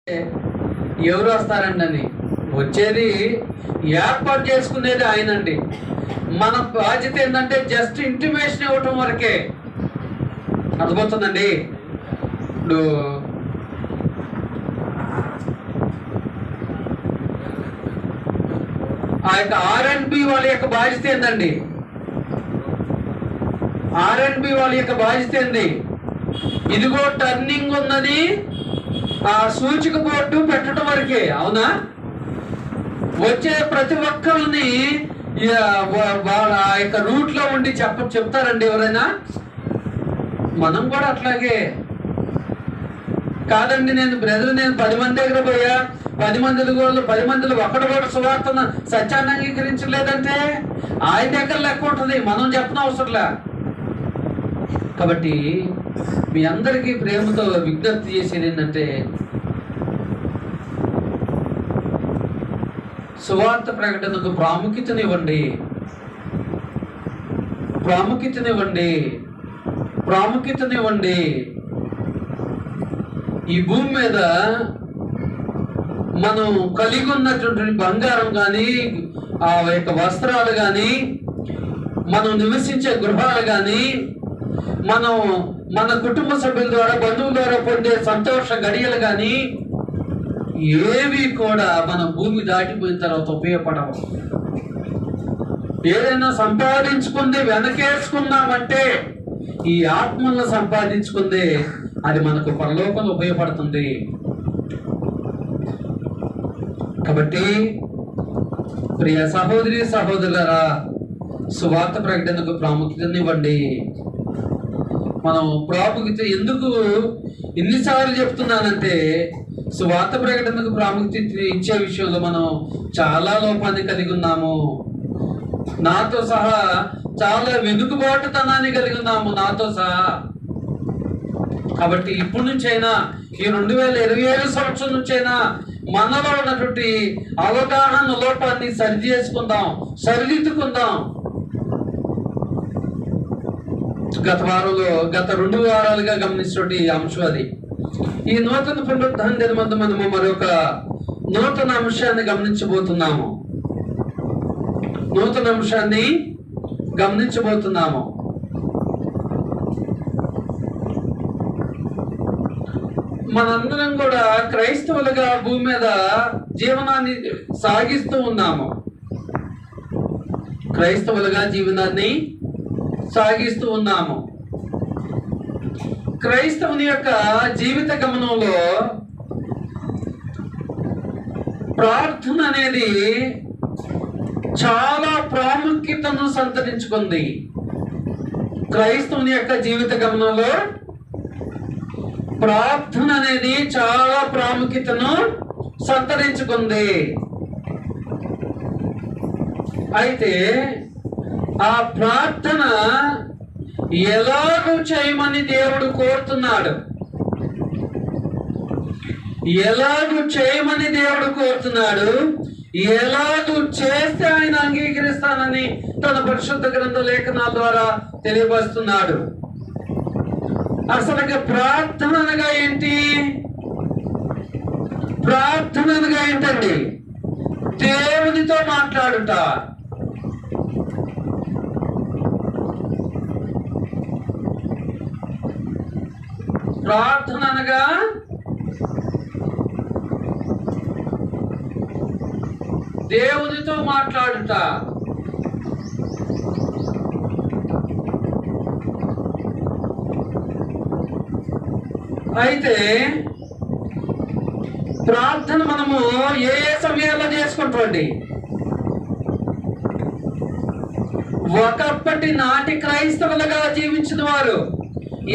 ఎవరు వస్తారండి అని వచ్చేది ఏర్పాటు చేసుకునేది ఆయనండి. మన బాధ్యత ఏంటంటే జస్ట్ ఇంటిమేషన్ ఇవ్వటం వరకే. అర్థమవుతుందండి. ఇప్పుడు ఆ యొక్క R&B వాళ్ళ యొక్క బాధ్యత ఏందండి? R&B వాళ్ళ యొక్క బాధ్యత ఏంది? ఇదిగో టర్నింగ్ ఉన్నది, ఆ సూచిక బోర్డు పెట్టడం వరకే. అవునా? వచ్చే ప్రతి ఒక్కరిని వాళ్ళ యొక్క రూట్ లో ఉండి చెప్తారండి ఎవరైనా? మనం కూడా అట్లాగే కాదండి. నేను 10 మంది దగ్గర పోయా, 10 మందిలో ఒక్కడు కూడా సువార్తను సత్యాన్ని అంగీకరించలేదంటే ఆయన దగ్గర లెక్క ఉంటుంది, మనం చెప్పిన అవసరంలే. కాబట్టి మీ అందరికీ ప్రేమతో విజ్ఞప్తి చేసేది ఏంటంటే, సువార్త ప్రకటనకు ప్రాముఖ్యతనివ్వండి. ఈ భూమి మీద మనం కలిగి ఉన్నటువంటి బంగారం కానీ, ఆ యొక్క వస్త్రాలు కానీ, మనం నివసించే గృహాలు కానీ, మన కుటుంబ సభ్యుల ద్వారా, బంధువుల ద్వారా పొందే సంతోష గడియలు కానీ ఏవి కూడా మన భూమి దాటిపోయిన తర్వాత ఉపయోగపడవు. ఏదైనా సంపాదించుకుంది వెనకేసుకున్నామంటే ఈ ఆత్మలను సంపాదించుకుంది అది మనకు పరలోకంలో ఉపయోగపడుతుంది. కాబట్టి ప్రియ సహోదరి సహోదరులారా, సువార్త ప్రకటనకు ప్రాముఖ్యతనివ్వండి. మనం ప్రాముఖ్యత ఎందుకు ఎన్నిసార్లు చెప్తున్నానంటే, సువార్త ప్రకటనకు ప్రాముఖ్యత ఇచ్చే విషయంలో మనం చాలా లోపాన్ని కలిగి ఉన్నాము. నాతో సహా చాలా వెనుకబాటుతనాన్ని కలిగి ఉన్నాము, నాతో సహా. కాబట్టి ఇప్పటి నుంచైనా, ఈ 2027 సంవత్సరం నుంచైనా మనలో ఉన్నటువంటి అవగాహన లోపాన్ని సరిదిద్దుకుందాం. గత 2 వారాలుగా గమనించినటువంటి అంశం అది. ఈ నూతన పునరుద్ధాన దినమందు మనము మరొక నూతన అంశాన్ని గమనించబోతున్నాము. మనందరం కూడా క్రైస్తవులుగా భూమి మీద జీవనాన్ని సాగిస్తూ ఉన్నాము. క్రైస్తవుని యొక్క జీవిత గమనంలో ప్రార్థన అనేది చాలా ప్రాముఖ్యతను సంతరించుకుంది. క్రైస్తవుని యొక్క జీవిత గమనంలో ప్రార్థన అనేది చాలా ప్రాముఖ్యతను సంతరించుకుంది. అయితే ఆ ప్రార్థన ఎలాగూ చేయమని దేవుడు కోరుతున్నాడు. ఎలాగూ చేస్తే ఆయన అంగీకరిస్తానని తన పరిశుద్ధ గ్రంథ లేఖనాల ద్వారా తెలియపరుస్తున్నాడు. అసలు ప్రార్థన అనగా ఏంటి? ప్రార్థన అనగా ఏంటండి? దేవునితో మాట్లాడుట. ప్రార్థన అనగా దేవునితో మాట్లాడుట. అయితే ప్రార్థన మనము ఏ సమయాల్లో చేసుకుంటామండి? ఒకప్పటి నాటి క్రైస్తవులుగా జీవించిన వారు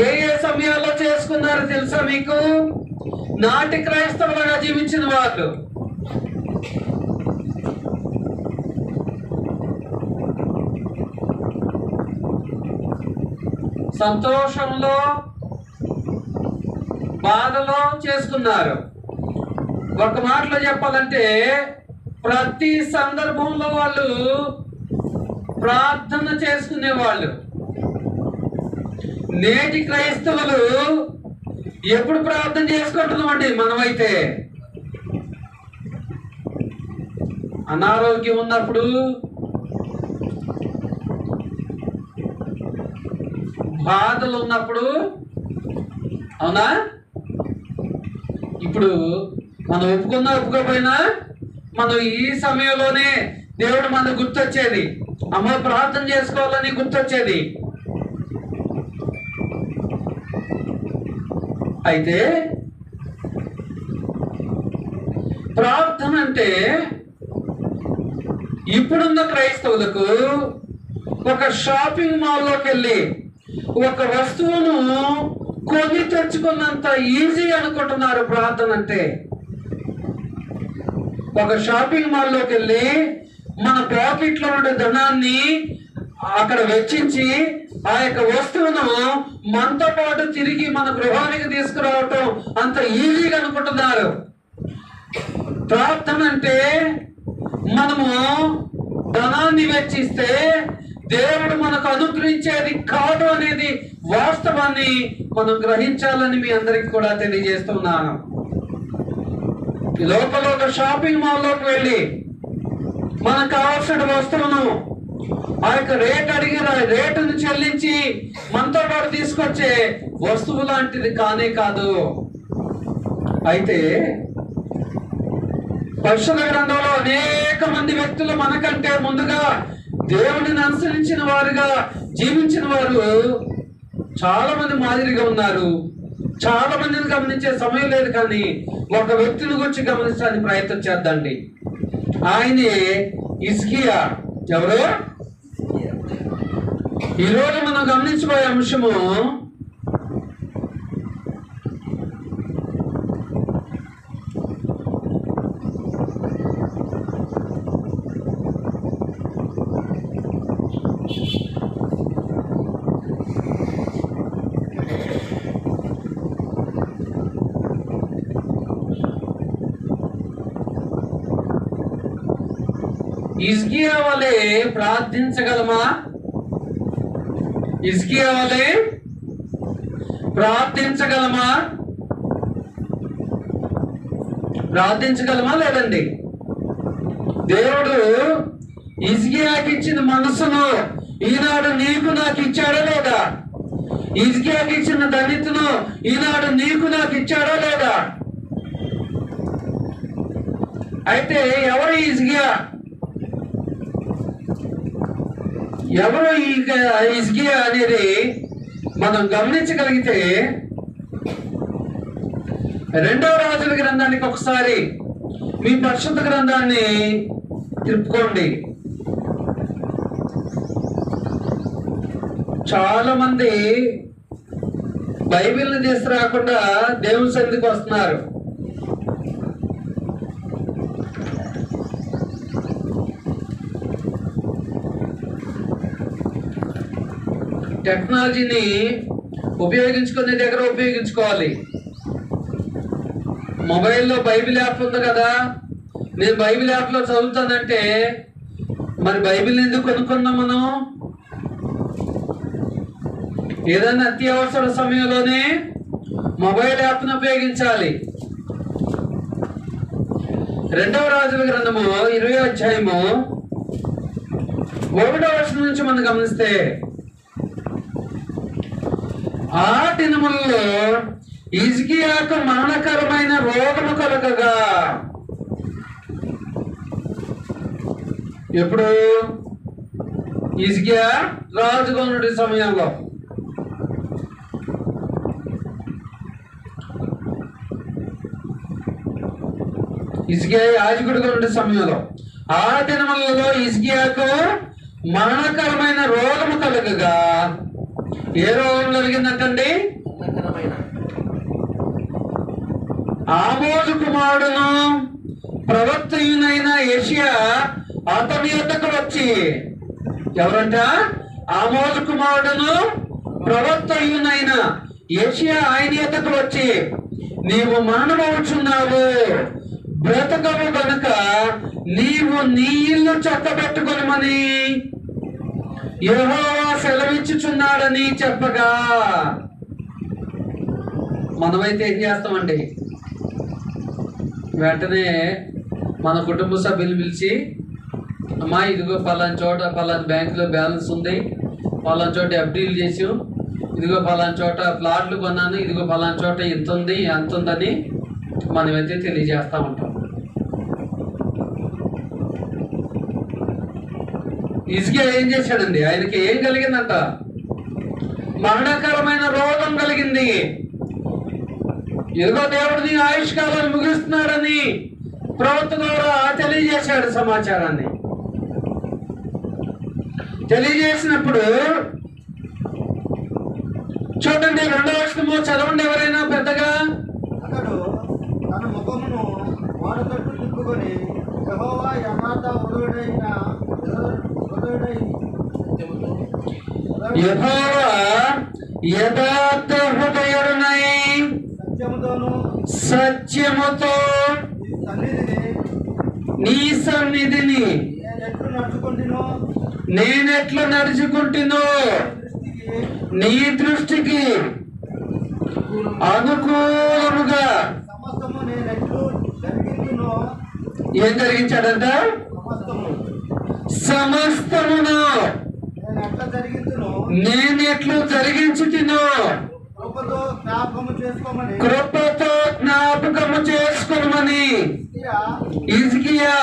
ఏ సమయాల్లో చేసుకున్నారో తెలుసా మీకు? నాటి క్రైస్తవులుగా జీవించిన వాళ్ళు సంతోషంలో, బాధలో చేసుకున్నారు. ఒక మాటలో చెప్పాలంటే ప్రతి సందర్భంలో వాళ్ళు ప్రార్థన చేసుకునేవాళ్ళు. నేటి క్రైస్తవులు ఎప్పుడు ప్రార్థన చేసుకుంటున్నామండి? మనమైతే అనారోగ్యం ఉన్నప్పుడు, బాధలు ఉన్నప్పుడు, అవునా? ఇప్పుడు మనం ఒప్పుకోకపోయినా మనం ఈ సమయంలోనే దేవుడు మనకు గుర్తొచ్చేది, అమ్మ ప్రార్థన చేసుకోవాలని గుర్తొచ్చేది. అయితే ప్రార్థన అంటే ఇప్పుడున్న క్రైస్తవులకు ఒక షాపింగ్ మాల్లోకి వెళ్ళి ఒక వస్తువును కొని తెచ్చుకున్నంత ఈజీ అనుకుంటున్నారు ప్రార్థన అంటే. ఒక షాపింగ్ మాల్లోకి వెళ్ళి మన పాకెట్లో ఉండే ధనాన్ని అక్కడ వెచ్చించి ఆ యొక్క వస్తువును మనతో పాటు తిరిగి మన గృహానికి తీసుకురావటం అంత ఈజీగా అనుకుంటున్నారు. ప్రార్థన అంటే మనము ధనాన్ని వెచ్చిస్తే దేవుడు మనకు అనుగ్రహించేది కాదు అనేది వాస్తవాన్ని మనం గ్రహించాలని మీ అందరికి కూడా తెలియజేస్తున్నాను. ఈ లోపల ఒక షాపింగ్ మాల్లోకి వెళ్ళి మనకు కావాల్సిన వస్తువును ఆ యొక్క రేటును చెల్లించి మనతో పాటు తీసుకొచ్చే వస్తువు లాంటిది కానే కాదు. అయితే పరిశుద్ధ గ్రంథంలో అనేక మంది వ్యక్తులు మనకంటే ముందుగా దేవుడిని అనుసరించిన వారుగా జీవించిన వారు చాలా మంది మాదిరిగా ఉన్నారు. చాలా మందిని గమనించే సమయం లేదు, కానీ ఒక వ్యక్తిని గురించి గమనించడానికి ప్రయత్నం చేద్దండి. ఆయనే హిజ్కియా. ఎవరు? ఈరోజు మనం గమనించబోయే అంశము హిజ్కియా వలె ప్రార్థించగలమా? హిజ్కియా వలె ప్రార్థించగలమా? ప్రార్థించగలమా లేదండి? దేవుడు హిజ్కియాకి ఇచ్చిన మనసును ఈనాడు నీకు నాకు ఇచ్చాడా లేదా? హిజ్కియాకి ఇచ్చిన ధనితను ఈనాడు నీకు నాకు ఇచ్చాడా లేదా? అయితే ఎవరు హిజ్కియా? ఎవరు ఈ హిజ్కియా అనేది మనం గమనించగలిగితే రెండవ రాజుల గ్రంథానికి ఒకసారి మీ పరిశుద్ధ గ్రంథాన్ని తిప్పుకోండి. చాలా మంది బైబిల్ని తీసుకురాకుండా దేవుని సన్నిధికి వస్తున్నారు. టెక్నాలజీని ఉపయోగించుకునే దగ్గర ఉపయోగించుకోవాలి. మొబైల్లో బైబిల్ యాప్ ఉంది కదా, నేను బైబిల్ యాప్లో చదువుతానంటే మరి బైబిల్ ఎందుకు కొనుక్కున్నాం మనం? ఏదైనా అత్యవసర సమయంలోనే మొబైల్ యాప్ను ఉపయోగించాలి. రెండవ రాజుల గ్రంథము 20వ అధ్యాయము 1వ వచనం నుంచి మనం గమనిస్తే, ఆ దినములలో హిజ్కియాకు మరణకరమైన రోగము కలగగా. ఎప్పుడు? హిజ్కియా రాజుగా ఉన్న సమయంలో. హిజ్కియా యాజకుడిగా ఉండే సమయంలో ఆ దినములలో హిజ్కియాకు మరణకరమైన రోగము కలగగా. ఏ రోగం కలిగిందంటండి? ఆమోజు కుమారుడును ప్రవక్తయునైన యెషయా అతని యొద్దకు వచ్చి. ఎవరంట? ఆమోజు కుమారుడును ప్రవక్తయునైన యెషయా ఆయన యొద్దకు వచ్చి, నీవు మరణమవుచున్నావు, బ్రతకము గనుక నీవు నీ ఇల్లు చక్కబెట్టుకొనమని యెహోవా సెలవిచ్చుచున్నాడని చెప్పగా. మనమైతే ఏం చేస్తామండి? వెంటనే మన కుటుంబ సభ్యులు పిలిచి అమ్మా ఇదిగో పలానా చోట పలానా బ్యాంకులో బ్యాలెన్స్ ఉంది, పలానా చోట ఎఫ్డీలు చేసాం, ఇదిగో పలానా చోట ప్లాట్లు కొన్నాను, ఇదిగో పలానా చోట ఇంత ఉంది అంత ఉందని మనమైతే తెలియజేస్తూ ఉంటాం. హిజ్కియా ఏం చేశాడండి? ఆయనకి ఏం కలిగిందంట? మరణకరమైన రోగం కలిగింది. ఇదిగో దేవుడిని ఆయుష్కాలను ముగిస్తున్నాడని ప్రవక్త ద్వారా తెలియజేశాడు సమాచారాన్ని. తెలియజేసినప్పుడు చూడండి 2వ వచనము చదవండి ఎవరైనా పెద్దగా. అతడు తన ముఖమును వాడ తట్టు తిప్పుకొని యెహోవా యథార్థ హృదయుడైన యెహోవా యథార్థ హృదయుడనై సత్యముతో నీ సన్నిధిని నేనెట్లు నడుచుకుంటునో నీ దృష్టికి అనుకూలముగా ఏం జరిగించాడంట? సమస్తమును నేనెట్లు జరిగించుతునో కృపతో జ్ఞాపకము చేసుకోమని హిజ్కియా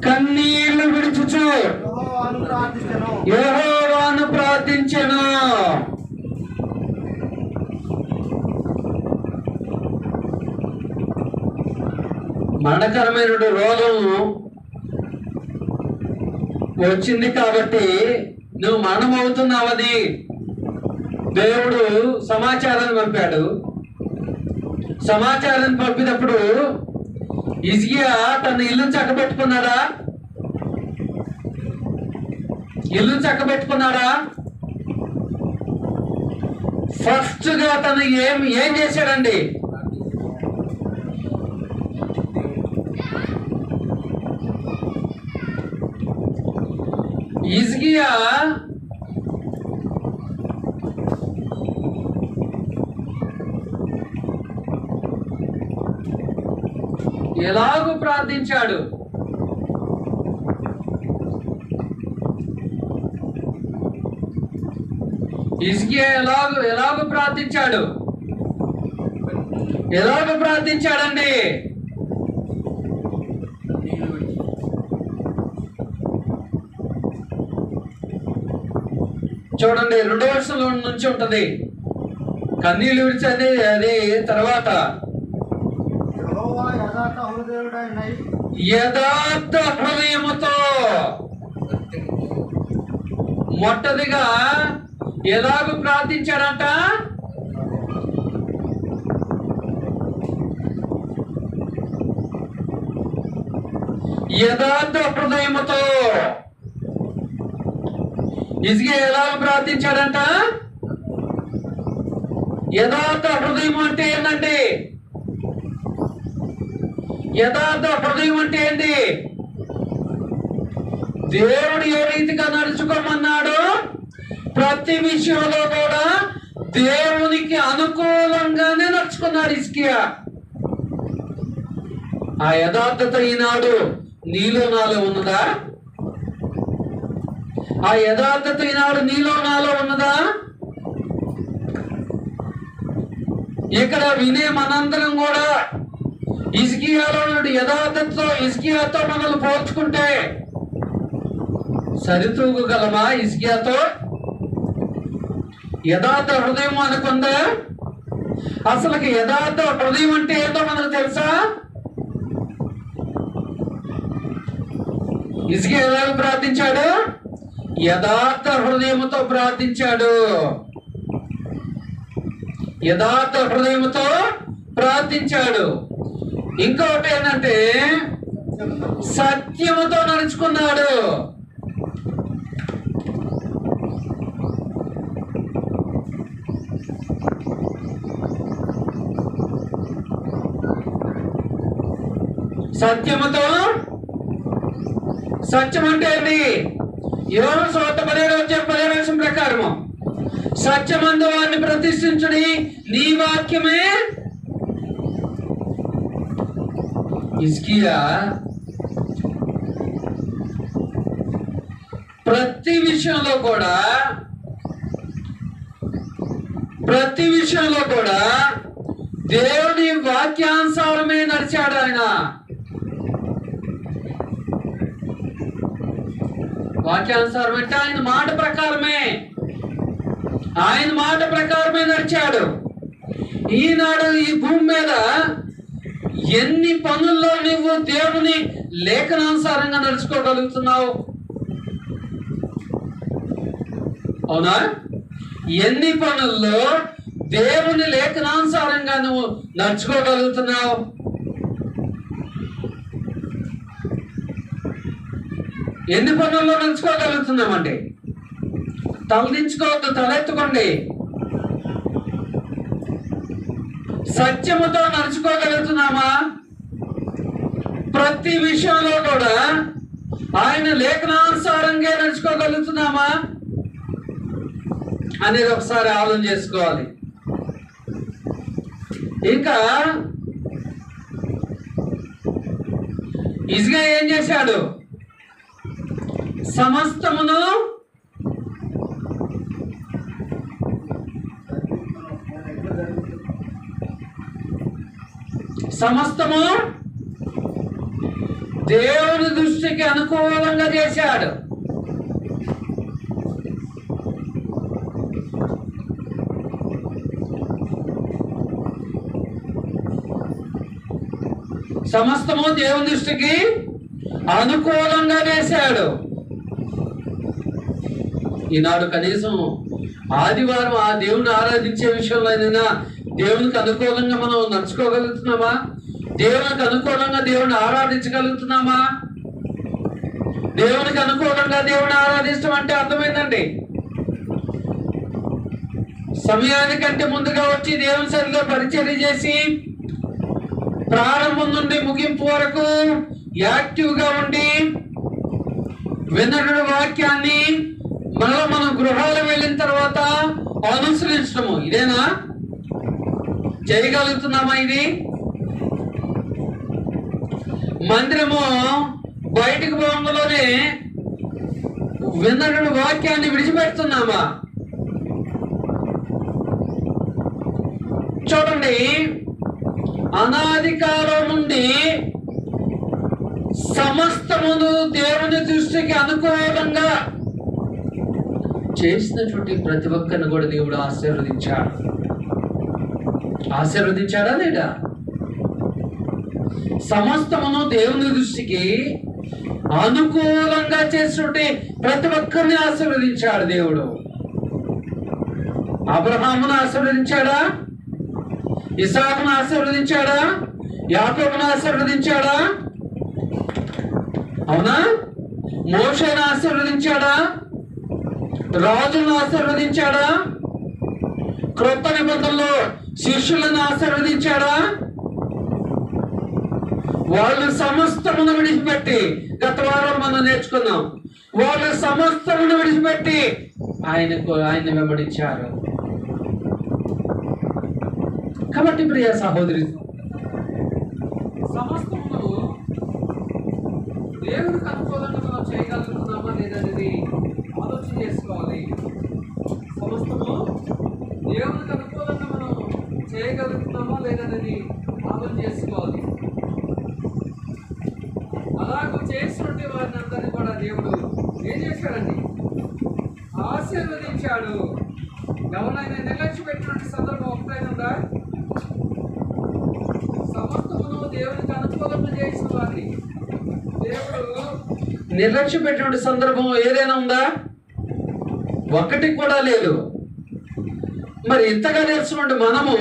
కన్నీళ్లు విడుచుచు యెహోవాను ప్రార్థించెను. మరణకరమైన రోగం వచ్చింది కాబట్టి నువ్వు మరణం అవుతున్నావని దేవుడు సమాచారాన్ని పంపాడు. సమాచారాన్ని పంపినప్పుడు హిజ్కియా తన ఇల్లు చక్కబెట్టుకున్నాడా? ఇల్లు చక్కబెట్టుకున్నాడా? ఫస్ట్ గా తను ఏం చేశాడండి? హిజ్కియా ఎలాగూ ప్రార్థించాడు? హిజ్కియా ఎలాగూ ప్రార్థించాడు? ఎలాగూ ప్రార్థించాడండి? చూడండి 2వ వచనంలో నుంచి ఉంటది. కన్నీళ్ళు విడిచేది అది తర్వాత యథార్థ హృదయముతో మొట్టదిగా ఎలాగూ ప్రార్థించాడంట? యథార్థ హృదయముతో. హిజ్కియా ఎలాగ ప్రార్థించాడంట? యథార్థ హృదయం అంటే ఏంటండి? యథార్థ హృదయం అంటే ఏంటి? దేవుడు ఏ రీతిగా నడుచుకోమన్నాడో ప్రతి విషయంలో కూడా దేవునికి అనుకూలంగానే నడుచుకున్నాడు హిజ్కియా. ఆ యథార్థత ఈనాడు నీలో నాలో ఉన్నదా? ఆ యథార్థత ఈనాడు నీలో నాలో ఉన్నదా? ఇక్కడ వినే మనందరం కూడా హిజ్కియాలో యథార్థతతో హిజ్కియాతో మనల్ని పోల్చుకుంటే సరితూగలమా? హిజ్కియాతో యథార్థ హృదయం అనుకుందా? అసలుకి యథార్థ హృదయం అంటే ఏంటో మనకు తెలుసా? హిజ్కియా ఎలా ప్రార్థించాడు? యథార్థ హృదయముతో ప్రార్థించాడు. యథార్థ హృదయముతో ప్రార్థించాడు. ఇంకొకటి ఏంటంటే సత్యముతో నడుచుకున్నాడు. సత్యముతో. సత్యం అంటే ఏంటి? యోహాను సువార్త 17 ప్రకారము సత్యమందు వారిని ప్రతిష్ఠించుడి, నీ వాక్యమే. హిజ్కియా ప్రతి విషయంలో కూడా దేవుని వాక్యానుసారమే నడిచాడు ఆయన. వాక్యానుసారం అంటే ఆయన మాట ప్రకారమే నడిచాడు. ఈనాడు ఈ భూమి మీద ఎన్ని పనుల్లో నువ్వు దేవుని లేఖనానుసారంగా నడుచుకోగలుగుతున్నావు? అవునా? ఎన్ని పనుల్లో దేవుని లేఖనానుసారంగా నువ్వు నడుచుకోగలుగుతున్నావు? ఎన్ని పనుల్లో నడుచుకోగలుగుతున్నామండి? తలదించుకోవద్దు, తలెత్తుకోండి. సత్యముతో నడుచుకోగలుగుతున్నామా? ప్రతి విషయంలో కూడా ఆయన లేఖనానుసారంగా నడుచుకోగలుగుతున్నామా అనేది ఒకసారి ఆలోచన చేసుకోవాలి. ఇంకా హిజ్కియా ఏం చేశాడు? సమస్తము దేవుని దృష్టికి అనుకూలంగా చేశాడు. సమస్తము దేవుని దృష్టికి అనుకూలంగా చేశాడు. ఈనాడు కనీసం ఆదివారం ఆ దేవుని ఆరాధించే విషయంలో దేవునికి అనుకూలంగా మనం నడుచుకోగలుగుతున్నామా? దేవునికి అనుకూలంగా దేవుని ఆరాధించగలుగుతున్నామా? దేవునికి అనుకూలంగా దేవుని ఆరాధించడం అంటే అర్థమైందండి. సమయానికంటే ముందుగా వచ్చి దేవుని సన్నిధిలో పరిచర్య చేసి ప్రారంభం నుండి ముగింపు వరకు యాక్టివ్గా ఉండి వినడు వాక్యాన్ని మనం గృహాలు వెళ్ళిన తర్వాత అనుసరించడము. ఇదేనా? చేయగలుగుతున్నామా? ఇది మందిరము బయటికి పోవడంలోనే వినడు వాక్యాన్ని విడిచిపెడుతున్నామా? చూడండి, అనాది కాలం నుండి సమస్తమును దేవుని దృష్టికి అనుకూలంగా చేసినటువంటి ప్రతి ఒక్కరిని కూడా దేవుడు ఆశీర్వదించాడా లేదా? సమస్తమును దేవుని దృష్టికి అనుకూలంగా చేసినటువంటి ప్రతి ఒక్కరిని ఆశీర్వదించాడు దేవుడు. అబ్రహామును ఆశీర్వదించాడా? ఇసాకును ఆశీర్వదించాడా? యాకోబును ఆశీర్వదించాడా? అవునా? మోషేను ఆశీర్వదించాడా? రాజులను ఆశీర్వదించాడా? క్రొత్త నిబంధనలో శిష్యులను ఆశీర్వదించాడా? వాళ్ళు సమస్తమును విడిచిపెట్టి, గత వారం మనం నేర్చుకున్నాం, వాళ్ళు సమస్తమును విడిచిపెట్టి ఆయన వెంబడించారు. కాబట్టి ప్రియ సహోదరి, సమస్తమును దేవునికి అనుకూలంగా మనం చేయగలుగుతున్నామా లేదనేది ఆలోచన చేసుకోవాలి. సమస్తము దేవునికి అనుకూలంగా మనం చేయగలుగుతున్నామా లేదనేది ఆలోచన చేసుకోవాలి. అలాగూ చేసినట్టు వారిని అందరినీ కూడా దేవుడు ఏం చేశాడండి? ఆశీర్వదించాడు. ఎవరైనా నిర్లక్ష్య పెట్టినటువంటి సందర్భం ఒకటైనా సమస్తమును దేవునికి అనుకూలంగా చేసిన వారిని దేవుడు నిర్లక్ష్య పెట్టినటువంటి సందర్భం ఏదైనా ఉందా? ఒకటి కూడా లేదు. మరి ఇంతగా తెలుసుకుంటే మనము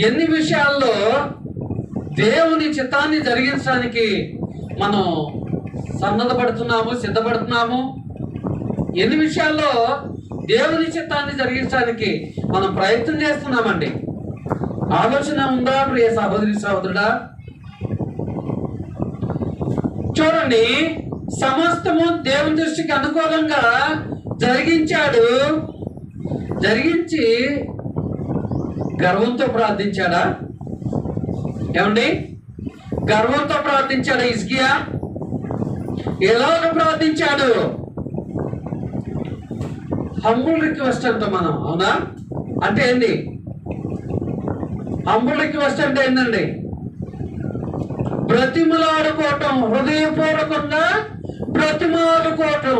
ఎన్ని విషయాల్లో దేవుని చిత్తాన్ని జరిగించడానికి మనం సిద్ధపడుతున్నాము? ఎన్ని విషయాల్లో దేవుని చిత్తాన్ని జరిగించడానికి మనం ప్రయత్నం చేస్తున్నామండి? ఆలోచన ఉందా ప్రియ సహోదరి సహోదరుడా? చూడండి, సమస్తము దేవుని దృష్టికి అనుకూలంగా జరిగించి గర్వంతో ప్రార్థించాడా? ఏమండి, గర్వంతో ప్రార్థించాడు హిజ్కియా? ఎలాగ ప్రార్థించాడు? హంబుల్ రిక్వెస్ట్ అంటాం మనం, అవునా? అంటే ఏంటి హంబుల్ రిక్వెస్ట్ అంటే ఏంటండి? బ్రతిమలాడుకోవటం, హృదయపూర్వకంగా బ్రతిమాలుకోవటం.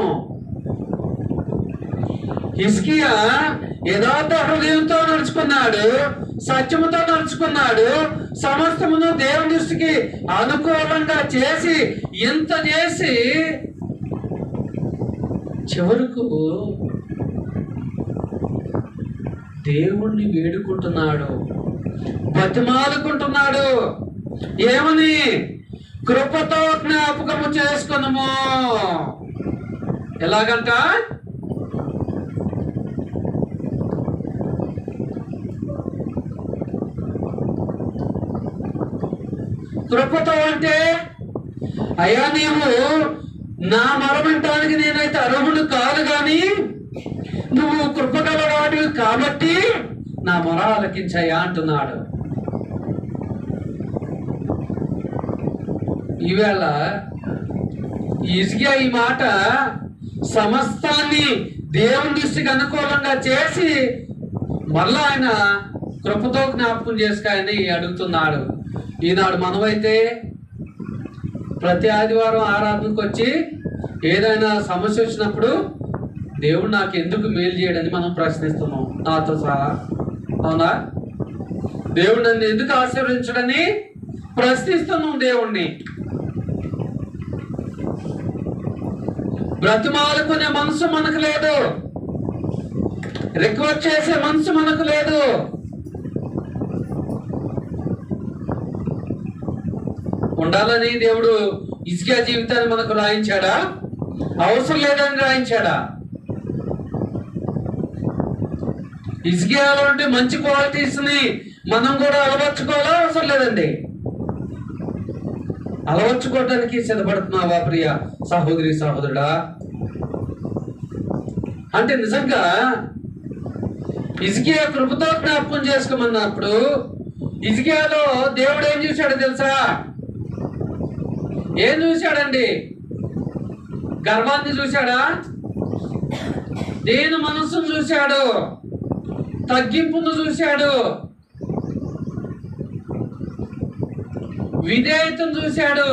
హిజ్కియా యథార్థ హృదయంతో నడుచుకున్నాడు, సత్యముతో నడుచుకున్నాడు, సమస్తమును దేవుని దృష్టికి అనుకూలంగా చేసి ఇంత చేసి చివరకు దేవుణ్ణి వేడుకుంటున్నాడు, బతిమాలుకుంటున్నాడు. ఏమని? కృపతో జ్ఞాపకము చేసుకున్నాము. ఎలాగంట? కృపతో అంటే, అయ్యా నీవు నా మరమంటానికి నేనైతే అర్హుడు కాదు, కానీ నువ్వు కృపగలవాడివి కాబట్టి నా మొర ఆలకించయ్యా అంటున్నాడు. ఈవేళ హిజ్కియా ఈ మాట సమస్తాన్ని దేవుని దృష్టికి అనుకూలంగా చేసి మళ్ళా ఆయన కృపతో జ్ఞాపకం చేసుకోని అడుగుతున్నాడు. ఈనాడు మనమైతే ప్రతి ఆదివారం ఆరాధనకు వచ్చి ఏదైనా సమస్య వచ్చినప్పుడు దేవుడు నాకు ఎందుకు మేలు చేయడని మనం ప్రశ్నిస్తున్నాం, నాతో సహా, అవునా? దేవుడు నన్ను ఎందుకు ఆశీర్వదించడని ప్రశ్నిస్తున్నాం దేవుణ్ణి. బ్రతిమాలుకునే మనసు మనకు లేదు, రిక్వెస్ట్ చేసే మనసు మనకు లేదు. ఉండాలని దేవుడు హిజ్కియా జీవితాన్ని మనకు రాయించాడా? అవసరం లేదని రాయించాడా? హిజ్కియాలో ఉంటే మంచి క్వాలిటీస్ ని మనం కూడా అలవర్చుకోవాలా? అవసరం లేదండి. అలవర్చుకోవడానికి సిద్ధపడుతున్నావా ప్రియ సహోదరి సహోదరుడా? అంటే నిజంగా హిజ్కియా కృపతో జ్ఞాపకం చేసుకోమన్నప్పుడు హిజ్కియాలో దేవుడు ఏం చూశాడో తెలుసా? ఏం చూశాడండి? గర్వాన్ని చూశాడా? దేని మనస్సును చూశాడు, తగ్గింపును చూశాడు, విధేయతను చూశాడు,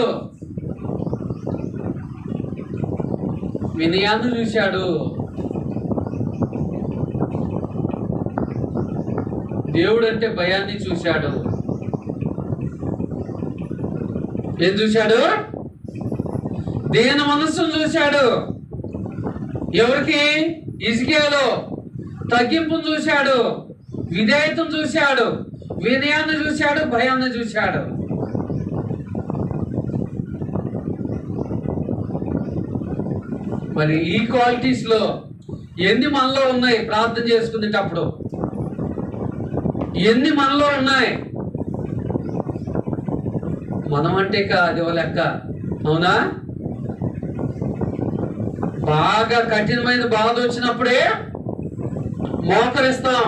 వినయాన్ని చూశాడు. దేవుడు అంటే భయాన్ని చూశాడు. ఏం చూశాడు? దేని మనస్సును చూశాడు. ఎవరికి? హిజ్కియాలో. తగ్గింపును చూశాడు, విధేయతను చూశాడు, వినయాన్ని చూశాడు, భయాన్ని చూశాడు. మరి ఈ క్వాలిటీస్ లో ఎన్ని మనలో ఉన్నాయి? ప్రార్థన చేసుకునేటప్పుడు ఎన్ని మనలో ఉన్నాయి? మనం అంటే కాదు లెక్క, అవునా? బాగా కఠినమైన బాధ వచ్చినప్పుడే మోకరిస్తాం.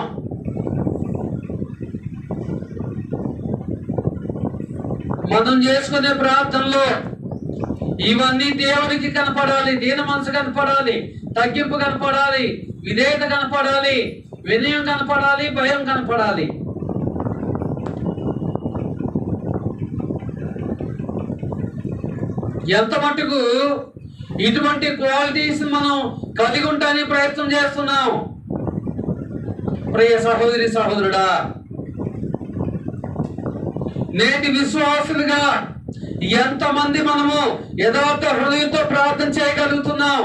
మనం చేసుకునే ప్రార్థనలో ఇవన్నీ దేవునికి కనపడాలి. దీన మనసు కనపడాలి, తగ్గింపు కనపడాలి, విధేయత కనపడాలి, వినయం కనపడాలి, భయం కనపడాలి. ఎంత మటుకు ఇటువంటి క్వాలిటీస్ మనం కలిగి ఉండడానికి ప్రయత్నం చేస్తున్నాం? ప్రియ సహోదరి సహోదరుడా, నేటి విశ్వాసులుగా ఎంతమంది మనము యథార్థ హృదయంతో ప్రార్థన చేయగలుగుతున్నాం,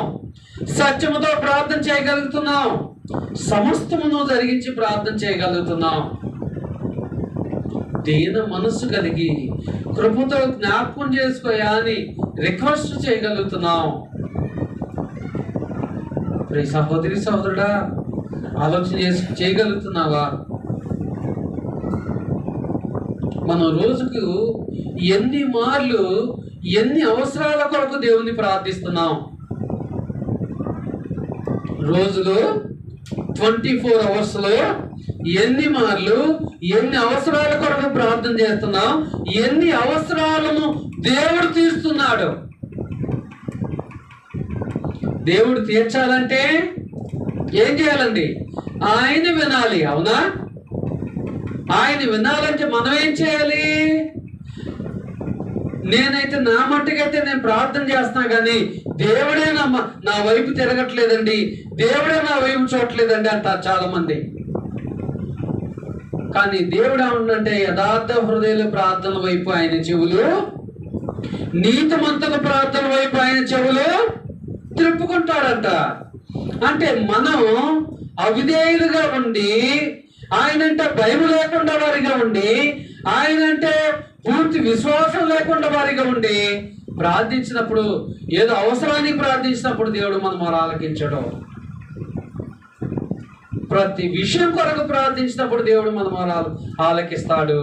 సత్యముతో ప్రార్థన చేయగలుగుతున్నాం, సమస్తమును జరిగించి ప్రార్థన చేయగలుగుతున్నాం, దీన మనస్సు కలిగి కృపతో జ్ఞాపకం చేసుకోయా అని రిక్వెస్ట్ చేయగలుగుతున్నాం? ప్రియ సహోదరి సహోదరుడా, ఆలోచన చేయగలుగుతున్నావా? మనం రోజుకు ఎన్ని మార్లు ఎన్ని అవసరాల కొరకు దేవుని ప్రార్థిస్తున్నాం? రోజులో 24 hours లో ఎన్ని మార్లు ఎన్ని అవసరాల కొరకు ప్రార్థన చేస్తున్నాం? ఎన్ని అవసరాలను దేవుడు తీరుస్తున్నాడు? దేవుడు తీర్చాలంటే ఏం చేయాలండి? ఆయన వినాలి. అవునా? ఆయన వినాలంటే మనం ఏం చేయాలి? నేనైతే నా మట్టుకైతే నేను ప్రార్థన చేస్తున్నా కానీ దేవుడే నా వైపు తిరగట్లేదండి, దేవుడే నా వైపు చూడట్లేదండి అంటారు చాలా మంది. కానీ దేవుడు ఏమంటే యథార్థ హృదయాల ప్రార్థన వైపు ఆయన చెవులు, నీతిమంతుల ప్రార్థన వైపు ఆయన చెవులు తిప్పుకుంటాడంట. అంటే మనం అవిధేయులుగా ఉండి, ఆయనంటే భయం లేకుండా వారిగా ఉండి, ఆయనంటే పూర్తి విశ్వాసం లేకుండా వారిగా ఉండి ప్రార్థించినప్పుడు, ఏదో అవసరానికి ప్రార్థించినప్పుడు దేవుడు మనం ఆలకించడం. ప్రతి విషయం కొరకు ప్రార్థించినప్పుడు దేవుడు మనం ఆలకిస్తాడు.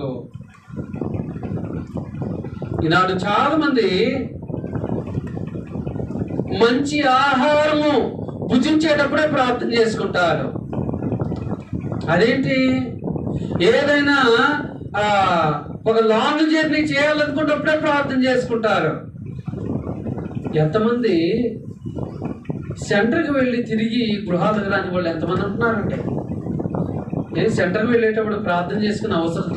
ఈనాడు చాలా మంది మంచి ఆహారము భుజించేటప్పుడే ప్రార్థన చేసుకుంటారు. అదేంటి? ఏదైనా ఒక లాంగ్ జర్నీ చేయాలనుకున్నప్పుడే ప్రార్థన చేసుకుంటారు. ఎంతమంది సెంటర్కి వెళ్ళి తిరిగి గృహాలకు రాని వాళ్ళు ఎంతమంది ఉంటున్నారంటే, నేను సెంటర్కి వెళ్ళేటప్పుడు ప్రార్థన చేసుకునే అవసరం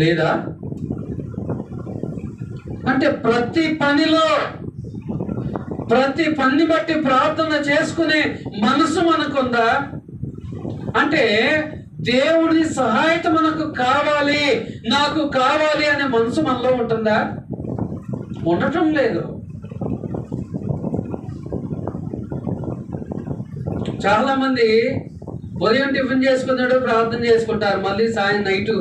లేదా? అంటే ప్రతి పని బట్టి ప్రార్థన చేసుకునే మనసు మనకుందా? అంటే దేవుడి సహాయత మనకు కావాలి, నాకు కావాలి అనే మనసు మనలో ఉంటుందా? ఉండటం లేదు. చాలా మంది ఉదయం టిఫిన్ చేసుకున్నాడు, ప్రార్థన చేసుకుంటారు, మళ్ళీ నైట్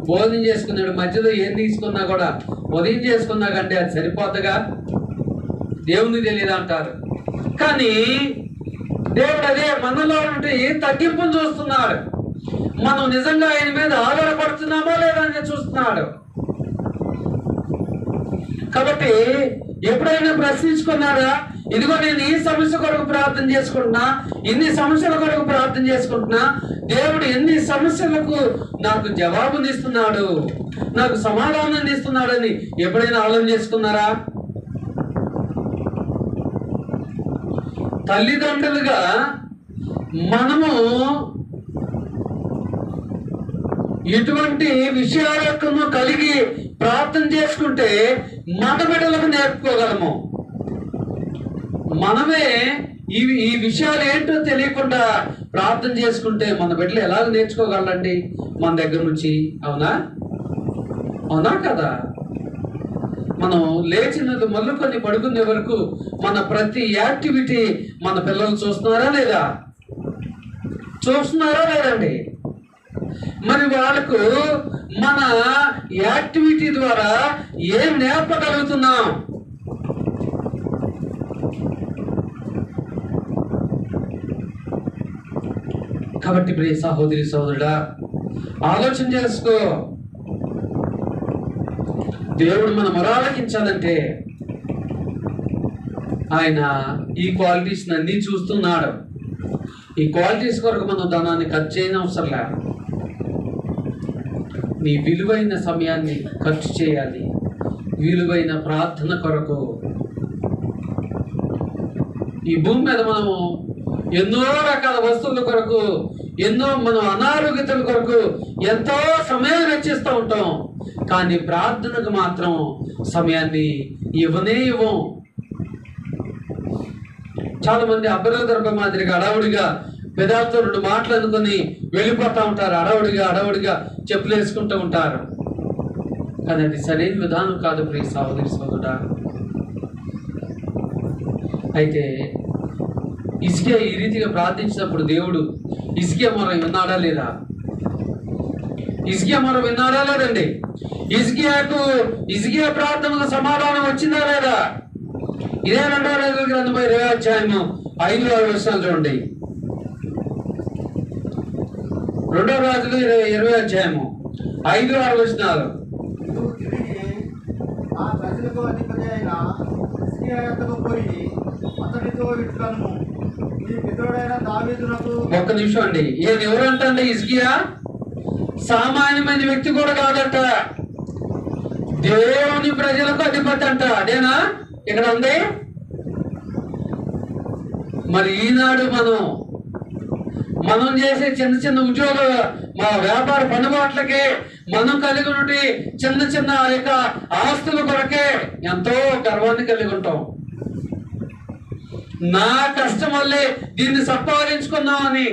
భోజనం చేసుకున్నాడు, మధ్యలో ఏం తీసుకున్నా కూడా ఉదయం చేసుకున్నా కంటే అది సరిపోతగా, దేవునికి తెలియదు అంటారు. కానీ దేవుడు అదే మనలో ఉంటే తగ్గింపును చూస్తున్నాడు. మనం నిజంగా ఆయన మీద ఆధారపడుతున్నామా లేదా అని చూస్తున్నాడు. కాబట్టి ఎప్పుడైనా ప్రశ్నించుకున్నారా? ఇదిగో నేను ఈ సమస్య కొరకు ప్రార్థన చేసుకుంటున్నా, ఇన్ని సమస్యల కొరకు ప్రార్థన చేసుకుంటున్నా, దేవుడు ఎన్ని సమస్యలకు నాకు జవాబునిస్తున్నాడు, నాకు సమాధానాన్ని ఇస్తున్నాడని ఎప్పుడైనా ఆలోచన చేసుకున్నారా? తల్లిదండ్రులుగా మనము ఇటువంటి విషయాలకు కలిగి ప్రార్థన చేసుకుంటే మన బిడ్డలకు నేర్పుకోగలము. మనమే ఈ విషయాలు ఏంటో తెలియకుండా ప్రార్థన చేసుకుంటే మన బిడ్డలు ఎలాగ నేర్చుకోగలండి మన దగ్గర నుంచి? అవునా కదా? మనం లేచినది మొదలుకొని పడుకునే వరకు మన ప్రతి యాక్టివిటీ మన పిల్లలు చూస్తున్నారా లేదండి? మరి వాళ్ళకు మన యాక్టివిటీ ద్వారా ఏం నేర్పగలుగుతున్నాం? కాబట్టి ప్రియ సహోదరి సహోదరుడా, ఆలోచన చేసుకో. దేవుడు మనం మొరాలకించాలంటే ఆయన ఈ క్వాలిటీస్ అన్ని చూస్తున్నాడు. ఈ క్వాలిటీస్ కొరకు మనం ధనాన్ని ఖర్చు చేయని అవసరం లేదు. నీ విలువైన సమయాన్ని ఖర్చు చేయాలి విలువైన ప్రార్థన కొరకు. ఈ భూమి మీద మనము ఎన్నో రకాల వస్తువుల కొరకు, ఎన్నో మనం అనారోగ్యతల కొరకు ఎంతో సమయం వెచ్చిస్తూ ఉంటాం. కానీ ప్రార్థనకు మాత్రం సమయాన్ని ఇవ్వం. చాలా మంది అబ్బరోదర్భ మాదిరిగా అడవుడిగా పెదాలతో 2 మాటలు అనుకుని వెళ్ళిపోతూ ఉంటారు. అడవుడిగా చెప్పులు వేసుకుంటూ ఉంటారు. కానీ అది సరైన విధానం కాదు ప్రియ సహోదరి సహోదరుడా. అయితే హిజ్కియా ఈ రీతిగా ప్రార్థించినప్పుడు దేవుడు హిజ్కియా మొర విన్నాడా లేదా? హిజ్కియా మొర విన్నాడా లేదండి? హిజ్కియా ప్రార్థనకు సమాధానం వచ్చిందా లేదా? ఇదే 2వ రాజుల గ్రంథం 20వ అధ్యాయము 5-6 వచనాలు చూడండి. 2వ రాజులు 20వ అధ్యాయము 5-6 వచనాలు. ఆ ప్రజలకు అధిపతి అయిన హిజ్కియా యొద్దకు పోయి అతనితో ఇట్లను, నీ పితరుడైన దావీదునకు. ఒక్క నిమిషం అండి. ఎవరంటే హిజ్కియా సామాన్యమైన వ్యక్తి కూడా కాదట, దేవుని ప్రజలకు అధిపతి అంట. అదేనా ఇక్కడ ఉంది? మరి ఈనాడు మనం చేసే చిన్న చిన్న ఉద్యోగ మా వ్యాపార పనుబాట్లకే మనం కలిగి ఉండి చిన్న చిన్న యొక్క ఆస్తుల కొరకే ఎంతో గర్వాన్ని కలిగి ఉంటాం. నా కష్టం వల్లే దీన్ని సంపాదించుకున్నామని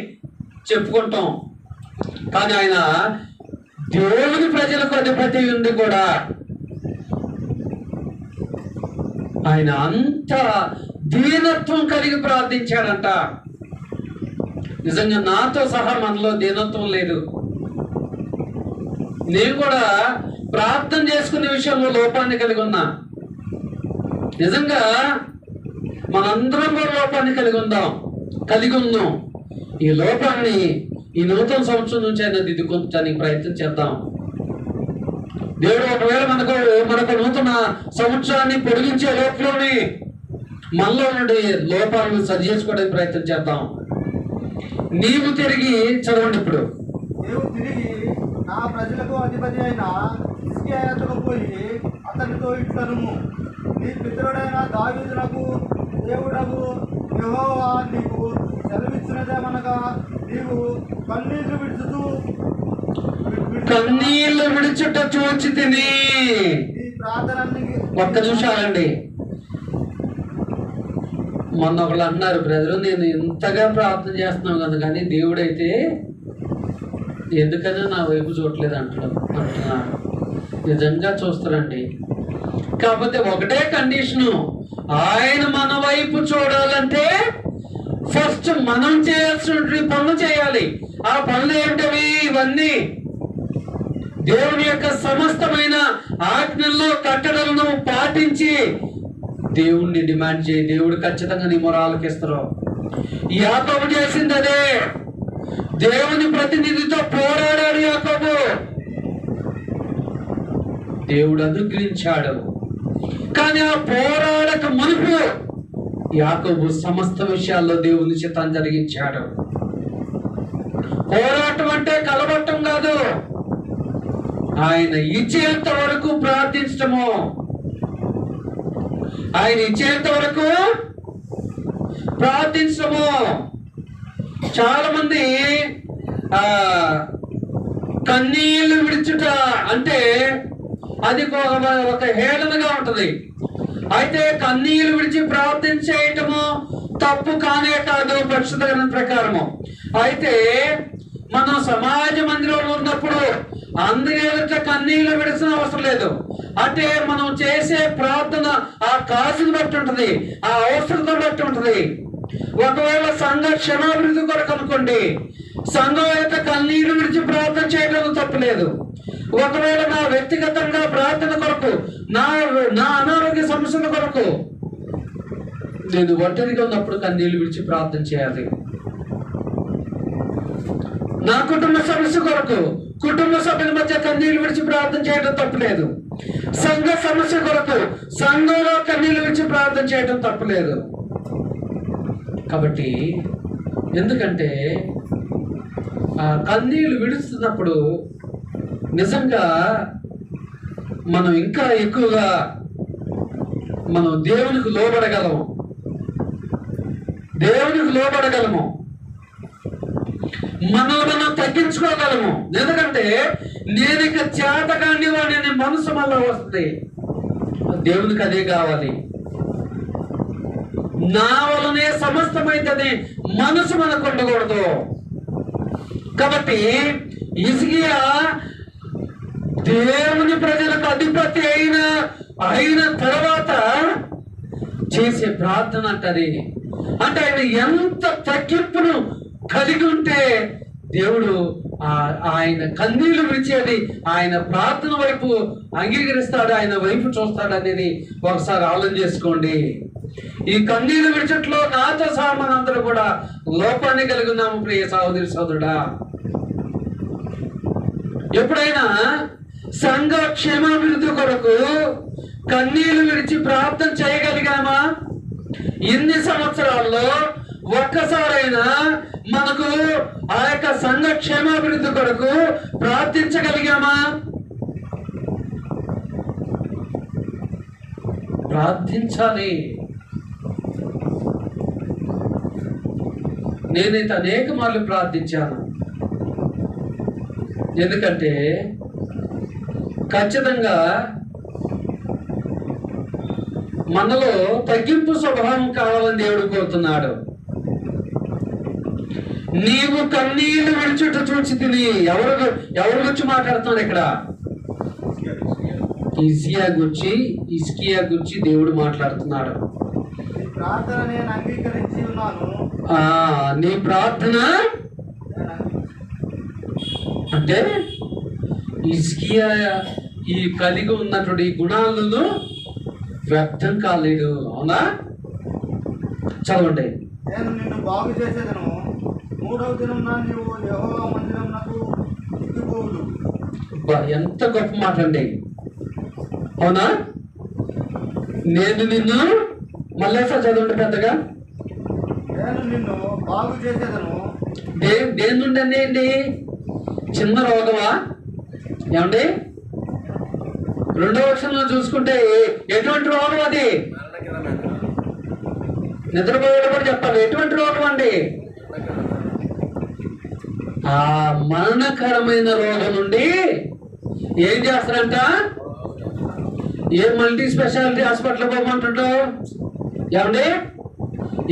చెప్పుకుంటాం. కానీ ఆయన దేవుని ప్రజలకు అధిపతి ఉంది కూడా. ఆయన అంత దీనత్వం కలిగి ప్రార్థించాడంట. నిజంగా నాతో సహా మనలో దీనత్వం లేదు. నేను కూడా ప్రార్థన చేసుకునే విషయంలో లోపాన్ని కలిగి ఉన్నా. నిజంగా మనందరం కూడా లోపాన్ని కలిగి ఉన్నాం. ఈ లోపాన్ని ఈ నూతన సంవత్సరం నుంచి అయినా దిద్దుకోవడానికి ప్రయత్నం చేద్దాం. దేవుడు ఒకవేళ మనకు నూతన సంవత్సరాన్ని పొడిగించే లోపలోనే మనలో నుండి లోపాలను సరి చేసుకోవడానికి ప్రయత్నం చేద్దాం. నీవు తిరిగి చదవండి. ఇప్పుడు నీవు తిరిగి నా ప్రజలకు అధిపతి అయిన హిజ్కియా యొద్దకు పోయి అతనితో ఇట్లనుము, నీ పితరుడైన దావీదునకు దేవుడకు యెహోవా నీకు సెలవిచ్చినదేమనగా, నీవు కన్నీళ్లు విడుచుట చూచి తిని. ఈ ప్రార్థన ఒక్క చూశారండి. మొన్న ఒకళ్ళు అన్నారు, బ్రదరు నేను ఇంతగా ప్రార్థన చేస్తున్నావు కదా, కానీ దేవుడైతే ఎందుకన్నా నా వైపు చూడలేదు అంటున్నారు. నిజంగా చూస్తారండి. కాకపోతే ఒకటే కండిషను, ఆయన మన వైపు చూడాలంటే ఫస్ట్ మనం చేయాల్సిన పనులు చేయాలి. ఆ పనులు ఏంటవి? ఇవన్నీ దేవుని యొక్క సమస్తమైన ఆజ్ఞల్లో కట్టడలను పాటించి దేవుణ్ణి డిమాండ్ చేయి. దేవుడు ఖచ్చితంగా నీ మొరాలకు ఇస్తారు. యాకోబు చేసింది అదే. దేవుని ప్రతినిధితో పోరాడాడు యాకోబు. దేవుడు అనుగ్రహించాడు. కానీ ఆ పోరాడక మునుపు యాకోబు సమస్త విషయాల్లో దేవుని చిత్తాన్ని జరిగించాడు. పోరాటం అంటే కలబట్టం కాదు, ఆయన ఇచ్చేంత వరకు ప్రార్థించటము. ఆయన ఇచ్చేంత వరకు ప్రార్థించటము. చాలా మంది కన్నీళ్లు విడుచుట అంటే అది ఒక హేళనగా ఉంటది. అయితే కన్నీళ్లు విడిచి ప్రార్థించేయటము తప్పు కానే కాదు పరిశుద్ధ గ్రంథం ప్రకారము. అయితే మనం సమాజ మందిరంలో ఉన్నప్పుడు అందరి ఎదుట కన్నీళ్లు విడిచిన అవసరం లేదు. అంటే మనం చేసే ప్రార్థన ఆ కాసును బట్టి ఉంటది, ఆ అవసరతను బట్టి ఉంటది. ఒకవేళ సంఘ క్షమాభివృద్ధి కొరకు అనుకోండి, సంఘం యొక్క కన్నీళ్లు విడిచి ప్రార్థన చేయడం తప్పులేదు. ఒకవేళ నా వ్యక్తిగతంగా ప్రార్థన కొరకు, నా అనారోగ్య సమస్యల కొరకు నేను ఒంటరిగా ఉన్నప్పుడు కన్నీళ్లు విడిచి ప్రార్థన చేయాలి. నా కుటుంబ సమస్య కొరకు కుటుంబ సభ్యుల మధ్య కన్నీళ్లు విడిచి ప్రార్థన చేయడం తప్పులేదు. సంఘ సమస్య కొరకు సంఘంలో కన్నీళ్లు విడిచి ప్రార్థన చేయడం తప్పులేదు. కాబట్టి ఎందుకంటే ఆ కన్నీళ్లు విడుస్తున్నప్పుడు నిజంగా మనం ఇంకా ఎక్కువగా మనం దేవునికి లోబడగలము. మనం తగ్గించుకోగలము. ఎందుకంటే నేను ఇక చేతగాని వాడిని మనసు మళ్ళా వస్తుంది. దేవునికి అదే కావాలి. నా వలనే సమస్తమైతే మనసు మనకు ఉండకూడదు. కాబట్టి హిజ్కియా దేవుని ప్రజలకు అధిపతి అయిన తర్వాత చేసే ప్రార్థన అంటది. అంటే ఆయన ఎంత తగ్గింపును కలిగి ఉంటే దేవుడు ఆయన కన్నీళ్లు విడిచేది ఆయన ప్రార్థన వైపు అంగీకరిస్తాడు, ఆయన వైపు చూస్తాడు అనేది ఒకసారి ఆలోచన చేసుకోండి. ఈ కన్నీళ్లు విడిచట్లో నాతో సహా మనందరూ కూడా లోపాన్ని కలిగి ఉన్నాము. ప్రియ సహోదరి సోదరుడా, ఎప్పుడైనా సంఘ క్షేమాభివృద్ధి కొరకు కన్నీళ్లు విడిచి ప్రార్థన చేయగలిగామా? ఇన్ని సంవత్సరాల్లో ఒక్కసారైనా మనకు ఆ యొక్క సంఘ క్షేమాభివృద్ధి కొరకు ప్రార్థించగలిగామా? ప్రార్థించాలి. నేనైతే అనేక మార్లు ప్రార్థించాను. ఎందుకంటే ఖచ్చితంగా మనలో తగ్గింపు స్వభావం కావాలని దేవుడు కోరుతున్నాడు. నీవు కన్నీళ్లు విడిచుట చూచి తిని ఎవరు గురించి మాట్లాడుతున్నాడు ఇక్కడ? హిజ్కియా గురించి దేవుడు మాట్లాడుతున్నాడు. నీ ప్రార్థన అంటే హిజ్కియా ఈ కలిగి ఉన్నటువంటి ఈ గుణాలను వ్యక్తం కాలేదు. అవునా? చదవండి. నేను నిన్ను బాగు చేసేదను, 3వ దినమున నీవు యెహోవా మందిరమునకు ఎక్కిపోవుదు. ఎంత గొప్ప మాట అండి. అవునా? నేను నిన్ను మళ్ళీ చదవండి పెద్దగా. నేను నిన్ను బాగు చేసేదను. దేని నుండి అండి? చిన్న రోగమా? ఏమండి? 2వ వచనంలో చూసుకుంటే ఎటువంటి రోగం అది? నిద్రపోయేటప్పుడు కూడా చెప్పాలి. ఎటువంటి రోగం అండి? ఆ మరణకరమైన రోగం నుండి ఏం చేస్తారంట? ఏ మల్టీ స్పెషాలిటీ హాస్పిటల్ పోమంటుండో? ఏమండి?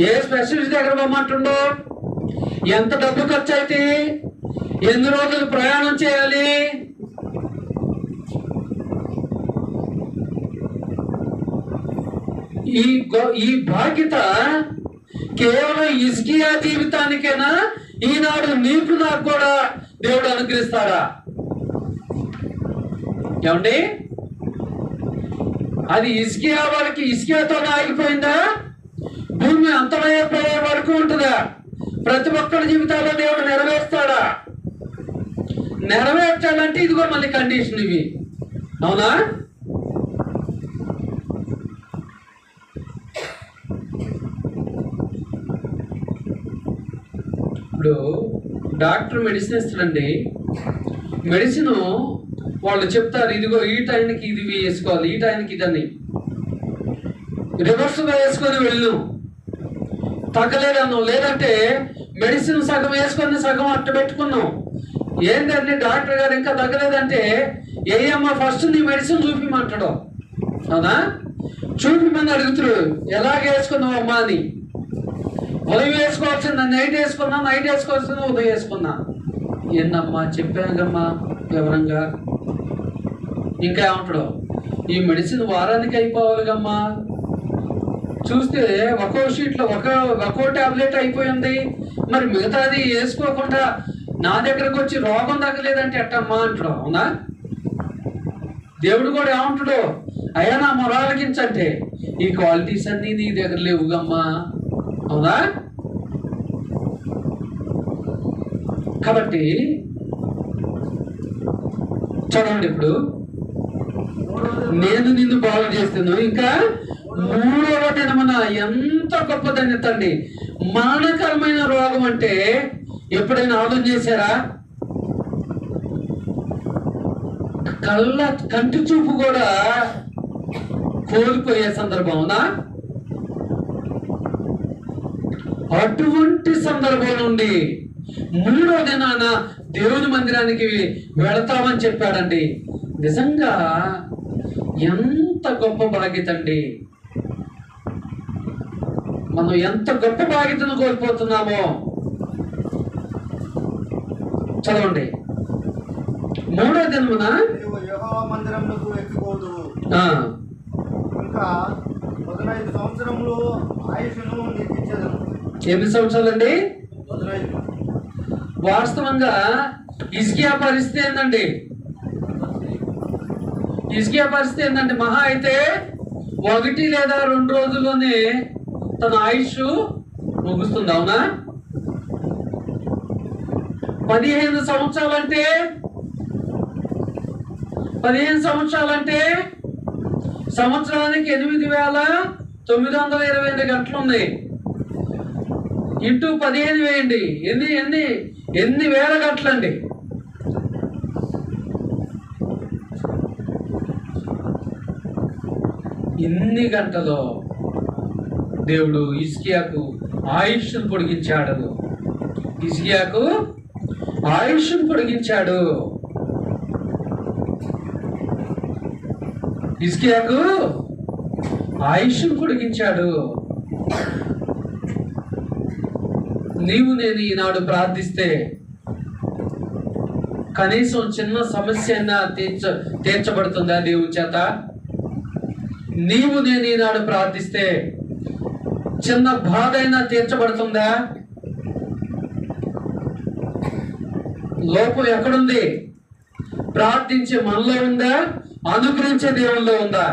ఏ స్పెషలిస్ట్ దగ్గర పోమంటుండో? ఎంత డబ్బు ఖర్చు అయితే? ఎన్ని రోజులు ప్రయాణం చేయాలి? ఈ బాధ్యత కేవలం హిజ్కియా జీవితానికైనా ఈనాడు నీకు నాకు కూడా దేవుడు అనుగ్రహిస్తాడా? ఏమండి? అది హిజ్కియాతో ఆగిపోయిందా? భూమి అంతమైపోయే వరకు ఉంటుందా? ప్రతి ఒక్కరి జీవితాల్లో దేవుడు నెరవేర్స్తాడా? నెరవేర్చాలంటే ఇదిగో మళ్ళీ కండిషన్ ఇవి. అవునా? ఇప్పుడు డాక్టర్ మెడిసిన్ ఇస్తాడండి. మెడిసిన్ వాళ్ళు చెప్తారు, ఇదిగో ఈ టైంకి ఇది వేసుకోవాలి, ఈ టైంకి ఇదని. రివర్స్గా వేసుకొని వెళ్ళు, తగ్గలేదన్నావు. లేదంటే మెడిసిన్ సగం వేసుకొని సగం అట్ట పెట్టుకున్నావు. ఏంటంటే డాక్టర్ గారు ఇంకా తగ్గలేదంటే ఏయమ్మా ఫస్ట్ నీ మెడిసిన్ చూపిమంటాడు. అవునా? చూపిమని అడుగుతాడు. ఎలాగ వేసుకున్నావు అమ్మా అని. ఉదయం వేసుకోవాల్సింది నైట్ వేసుకున్నా, నైట్ వేసుకోవాల్సింది ఉదయం వేసుకున్నా. ఏందమ్మా చెప్పాగమ్మా వివరంగా. ఇంకా ఏమంటాడు? ఈ మెడిసిన్ వారానికి అయిపోవాలిగమ్మా. చూస్తే ఒక్కో షీట్లో ఒక్కో టాబ్లెట్ అయిపోయింది. మరి మిగతాది వేసుకోకుండా నా దగ్గరకు వచ్చి రోగం తగ్గలేదంటే ఎట్టమ్మా అంటాడు. అవునా? దేవుడు కూడా ఏమంటాడు? అయ్యా నా మొరాలకించంటే ఈ క్వాలిటీస్ అన్నీ నీ దగ్గర లేవుగమ్మా. అవునా? కాబట్టి చదవండి. ఇప్పుడు నేను నిన్ను బాగు చేస్తాను. ఇంకా 3వ దినమున ఎంత గొప్పదని తండ్రి. మరణకరమైన రోగం అంటే ఎప్పుడైనా ఆలోచన చేశారా? కంటి చూపు కూడా కోల్పోయే సందర్భం. అవునా? అటువంటి సందర్భం నుండి 3వ దినాన దేవుని మందిరానికి వెళతామని చెప్పాడండి. నిజంగా ఎంత గొప్ప బాధ్యత అండి. మనం ఎంత గొప్ప బాధ్యతను కోల్పోతున్నామో చదవండి. 3వ దినమున యెహోవా మందిరమునకు ఎక్కిపోదు. ఇంకా 15 సంవత్సరములు ఆయుష్ను నీకు ఇచ్చేదను. ఎన్ని సంవత్సరాలండి? 15. వాస్తవంగా హిజ్కియా పరిస్థితి ఏందండి? హిజ్కియా పరిస్థితి ఏంటంటే మహా అయితే 1 లేదా 2 రోజుల్లోనే తన ఆయుష్ ముగుస్తుంది. అవునా? 15 సంవత్సరాలంటే 15 సంవత్సరాలంటే సంవత్సరానికి 8,928 గంటలు ఉన్నాయి. ఇంటూ 15 వేయండి. ఎన్ని వేల గంటలండి? ఇన్ని గంటలో దేవుడు హిజ్కియాకు ఆయుష్ను పొడిగించాడు. హిజ్కియాకు ఆయుష్ను పొడిగించాడు. హిజ్కియాకు ఆయుష్ను పొడిగించాడు. నీవు నేను ఈనాడు ప్రార్థిస్తే కనీసం చిన్న సమస్య అయినా తీర్చబడుతుందా దేవుని చేత? నీవు నేను ఈనాడు ప్రార్థిస్తే చిన్న బాధ అయినా తీర్చబడుతుందా? లోపం ఎక్కడుంది? ప్రార్థించే మనలో ఉందా? అనుగ్రహించే దేవుల్లో ఉందా?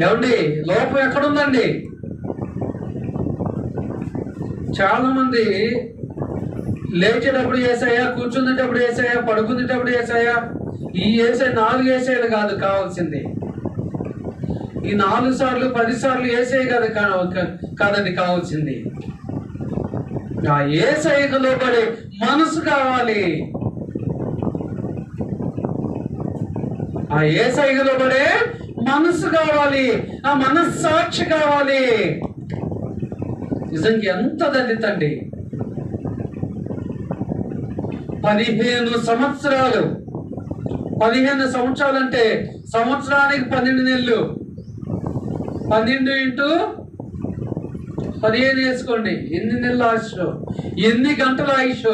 ఏమండి, లోపం ఎక్కడుందండి? చాలా మంది లేచేటప్పుడు ఏసయ్యా, కూర్చునేటప్పుడు ఏసయ్యా, పడుకునేటప్పుడు ఏసయ్యా. ఈ ఏసై 4 ఏసైలు కాదు కావాల్సింది. ఈ 4 సార్లు 10 సార్లు ఏసై కాదండి కావాల్సింది. ఆ ఏసైకి లోబడే మనసు కావాలి. ఆ ఏసైకి లోబడే మనసు కావాలి. ఆ మనస్సాక్షి కావాలి. నిజంగా ఎంత దళితండి. 15 సంవత్సరాలు. 15 సంవత్సరాలు అంటే సంవత్సరానికి 12 నెలలు. 12 ఇంటూ 15 వేసుకోండి. ఎన్ని నెలల ఆయుష్, ఎన్ని గంటల ఆయుష్.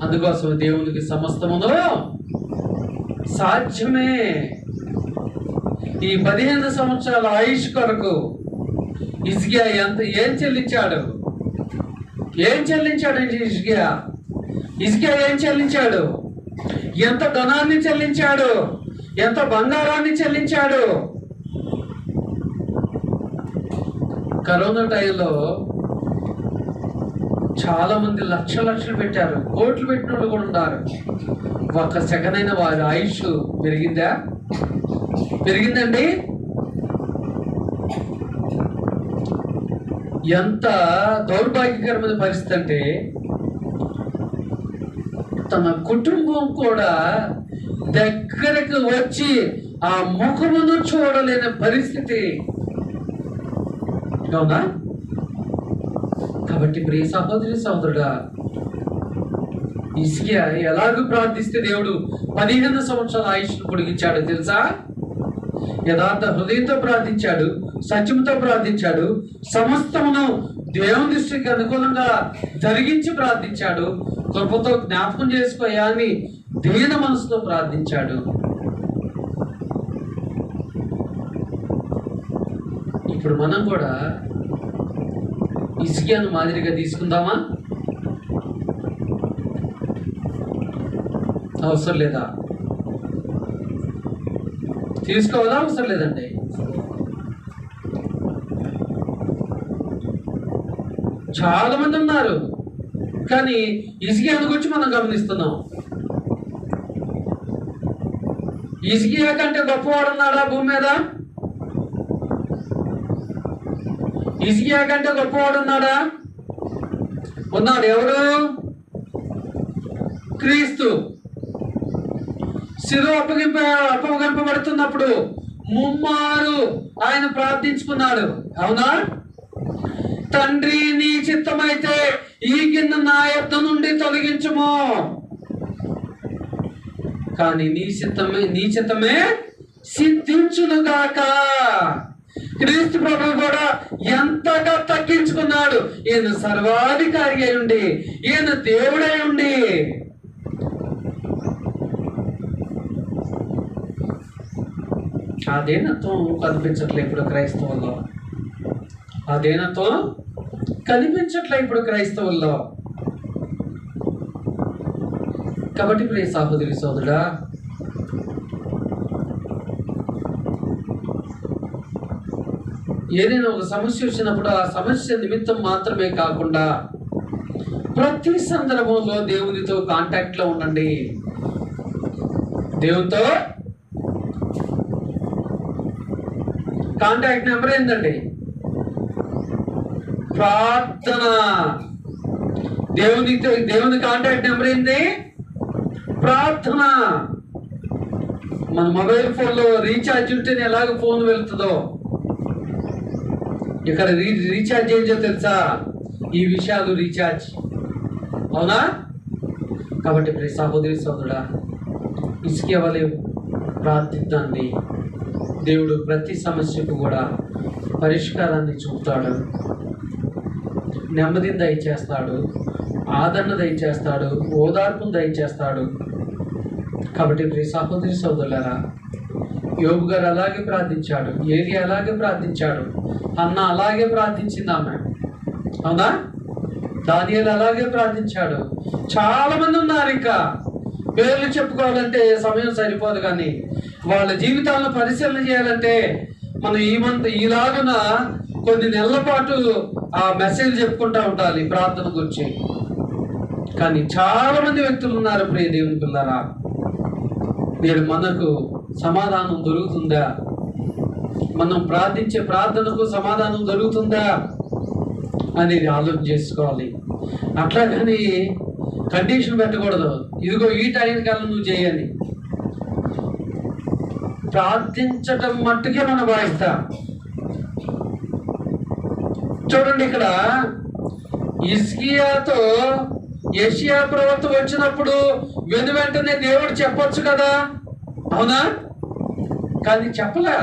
అందుకోసం దేవునికి సమస్తమును సాధ్యమే. ఈ 15 సంవత్సరాల ఆయుష్ కొరకు హిజ్కియా ఏం చెల్లించాడు? హిజ్కియా ఏం చెల్లించాడు? ఎంత ధనాన్ని చెల్లించాడు? ఎంత బంగారాన్ని చెల్లించాడు? కరోనా టైంలో చాలా మంది లక్షలు పెట్టారు, కోట్లు పెట్టిన వాళ్ళు కూడా ఉన్నారు. ఒక్క సెకండ్ అయినా వారి ఆయుష్ పెరిగిందండి. ఎంత దౌర్భాగ్యకరమైన పరిస్థితి అంటే తన కుటుంబం కూడా దగ్గరకు వచ్చి ఆ ముఖమును చూడలేని పరిస్థితి. అవునా? కాబట్టి ప్రియ సహోదరి సహోదరుడా, హిజ్కియా ఎలాగూ ప్రార్థిస్తే దేవుడు 15 సంవత్సరాల ఆయుష్ను పొడిగించాడు తెలుసా? యథార్థ హృదయంతో ప్రార్థించాడు, సత్యంతో ప్రార్థించాడు, సమస్తమును దేవుని దృష్టికి అనుకూలంగా జరిగించి ప్రార్థించాడు, కృపతో జ్ఞాపకం చేసుకోయా అని దీన మనసుతో ప్రార్థించాడు. ఇప్పుడు మనం కూడా హిజ్కియాను మాదిరిగా తీసుకుందామా? అవసరం లేదా? తీసుకోవాలా? అవసరం లేదండి. చాలా మంది ఉన్నారు, కానీ హిజ్కియాను గురించి మనం గమనిస్తున్నాం. హిజ్కియా కంటే గొప్పవాడు ఉన్నాడా భూమి మీద? హిజ్కియా కంటే గొప్పవాడు ఉన్నాడా? ఉన్నాడు. ఎవరు? క్రీస్తు. శిలువ అప్పగింపబడుతున్నప్పుడు ముమ్మారు ఆయన ప్రార్థించుకున్నాడు. అవునా? తండ్రి, నీ చిత్తమైతే ఈ గిన్నె నా యొద్ద నుండి తొలగించుము, కానీ నీ చిత్తమే సిద్ధించునుగాక. క్రీస్తు ప్రభువు కూడా ఎంతగా తగ్గించుకున్నాడు. ఈయన సర్వాధికారి అయి ఉండి, ఈయన దేవుడై ఉండి. ఆ దీనత్వం కనిపించట్లే ఇప్పుడు క్రైస్తవుల్లో. ఆ దీనత్వం కనిపించట్లే ఇప్పుడు క్రైస్తవుల్లో. కాబట్టి ప్రియ సహోదరి సోదరుడా, ఏదైనా ఒక సమస్య వచ్చినప్పుడు ఆ సమస్య నిమిత్తం మాత్రమే కాకుండా ప్రతి సందర్భంలో దేవునితో కాంటాక్ట్ లో ఉండండి. దేవునితో కాంటాక్ట్ నెంబర్ ఏంటండి? ప్రార్థన. దేవుని కాంటాక్ట్ నెంబర్ ఏంటి? ప్రార్థన. మన మొబైల్ ఫోన్లో రీఛార్జ్ ఉంటేనే ఎలాగ ఫోన్ వెళ్తుందో, ఇక్కడ రీఛార్జ్ ఏంటో తెలుసా? ఈ విషయాలు రీఛార్జ్. అవునా? కాబట్టి ప్రియ సహోదరి సోదరుడా, హిజ్కియా వలె ప్రార్థిద్దాండి. దేవుడు ప్రతి సమస్యకు కూడా పరిష్కారాన్ని చూపుతాడు, నెమ్మదిని దయచేస్తాడు, ఆదరణ దయచేస్తాడు, ఓదార్పును దయచేస్తాడు. కాబట్టి ప్రియ సహోదరి సోదరులారా, యోబు గారు అలాగే ప్రార్థించాడు, ఏలి అలాగే ప్రార్థించాడు, అన్న అలాగే ప్రార్థించింది ఆమె. అవునా? దానియేలు అలాగే ప్రార్థించాడు. చాలా మంది ఉన్నారు, ఇంకా పేర్లు చెప్పుకోవాలంటే సమయం సరిపోదు. కానీ వాళ్ళ జీవితాలను పరిశీలన చేయాలంటే మనం ఇలాగున కొన్ని నెలల పాటు ఆ మెసేజ్ చెప్పుకుంటూ ఉండాలి ప్రార్థన గురించి. కానీ చాలా మంది వ్యక్తులు ఉన్నారు ప్రియ దేవుని పిల్లరా. నేడు మనకు సమాధానం దొరుకుతుందా? మనం ప్రార్థించే ప్రార్థనకు సమాధానం దొరుకుతుందా అనేది ఆలోచన చేసుకోవాలి. అట్లాగని కండిషన్ పెట్టకూడదు, ఇదిగో ఈ టైం కల్లా నువ్వు చేయని. ప్రార్థించటం మట్టుకే మన బాధ్యత. చూడండి, ఇక్కడ హిజ్కియాతో యెషయా ప్రవక్త వచ్చినప్పుడు వెంటనే దేవుడు చెప్పొచ్చు కదా, అవునా? కానీ చెప్పలే.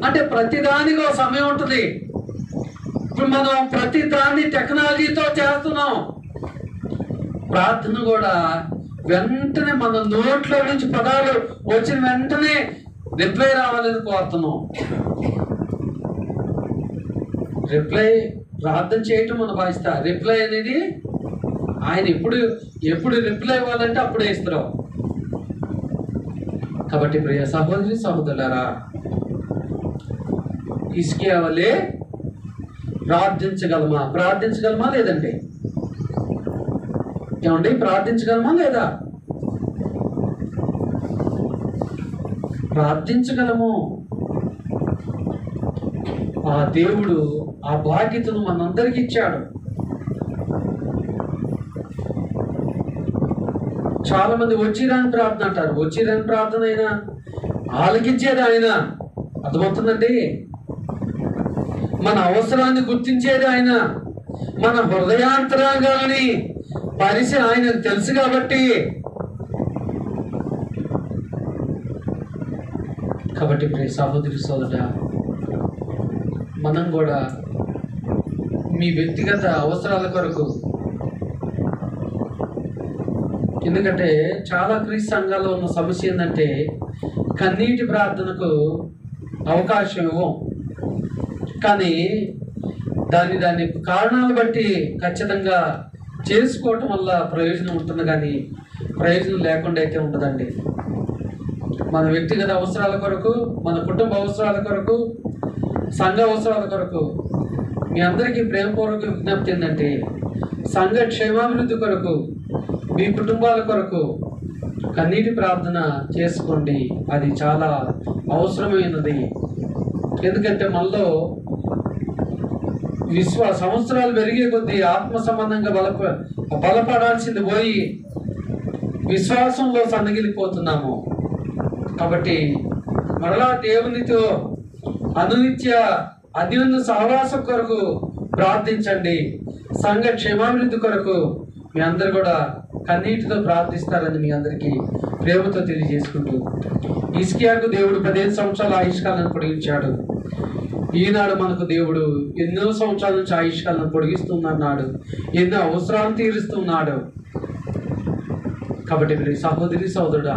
అంటే ప్రతిదానికి ఒక సమయం ఉంటుంది. ఇప్పుడు మనం ప్రతి దాన్ని టెక్నాలజీతో చేస్తున్నాం. ప్రార్థన కూడా వెంటనే మన నోట్లో నుంచి పదాలు వచ్చిన వెంటనే రిప్లై రావాలని కోరుతున్నాం. ప్రార్థన చేయటం మన బాధ్యత. రిప్లై అనేది ఆయన ఎప్పుడు రిప్లై ఇవ్వాలంటే అప్పుడే ఇస్తారు. కాబట్టి ప్రియ సహోదరి సహోదరులారా, హిజ్కియా వలె ప్రార్థించగలమా లేదండి? ఏమండి, ప్రార్థించగలమా లేదా? ప్రార్థించగలము. ఆ దేవుడు ఆ బాధ్యతను మనందరికి ఇచ్చాడు. చాలా మంది వచ్చిరాని ప్రార్థన అంటారు. వచ్చిరాని ప్రార్థన అయినా ఆలకించేది ఆయన. అర్థమవుతుందండి? మన అవసరాన్ని గుర్తించేది ఆయన. మన హృదయాంతరాంగాలని ఆయనకు తెలుసు. కాబట్టి ప్రియ సహోదరి సోదరుడా, మనం కూడా మీ వ్యక్తిగత అవసరాల కొరకు, ఎందుకంటే చాలా క్రీస్తు సంఘాల్లో ఉన్న సమస్య ఏంటంటే కన్నీటి ప్రార్థనకు అవకాశం ఇవ్వం. కానీ దాని కారణాలు బట్టి ఖచ్చితంగా చేసుకోవటం వల్ల ప్రయోజనం ఉంటుంది, కానీ ప్రయోజనం లేకుండా అయితే ఉండదండి. మన వ్యక్తిగత అవసరాల కొరకు, మన కుటుంబ అవసరాల కొరకు, సంఘ అవసరాల కొరకు మీ అందరికీ ప్రేమపూర్వక విజ్ఞప్తి ఏంటంటే, సంఘ క్షేమాభివృద్ధి కొరకు, మీ కుటుంబాల కొరకు కన్నీటి ప్రార్థన చేసుకోండి. అది చాలా అవసరమైనది. ఎందుకంటే మనలో సంవత్సరాలు పెరిగే కొద్దీ ఆత్మ సంబంధంగా బలపడాల్సింది పోయి విశ్వాసంలో సన్నగిలిపోతున్నాము. కాబట్టి మరలా దేవునితో అనునిత్య అన్యోన్య సహవాసం కొరకు ప్రార్థించండి. సంఘ క్షేమాభివృద్ధి కొరకు మీ అందరు కూడా కన్నీటితో ప్రార్థిస్తారని మీ అందరికీ ప్రేమతో తెలియజేసుకుంటూ, హిజ్కియాకు దేవుడు 15 సంవత్సరాల ఆయుష్కాలను పొడిగించాడు. ఈనాడు మనకు దేవుడు ఎన్నో సంవత్సరాల నుంచి ఆయుష్కాలను పొడిగిస్తున్నాడు, ఎన్నో అవసరాలను తీరుస్తున్నాడు. కాబట్టి మీరు సహోదరి సహోదరుడా,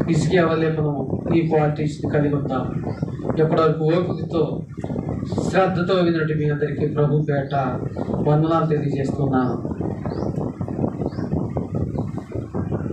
హిజ్కియా వల్లే మనం ఈ క్వాలిటీస్ కలిగి ఉంటాం. ఎప్పటివరకు ఓపికతో శ్రద్ధతో వినట్టు మీ అందరికీ ప్రభు పేట వందనాలు తెలియజేస్తున్నాను.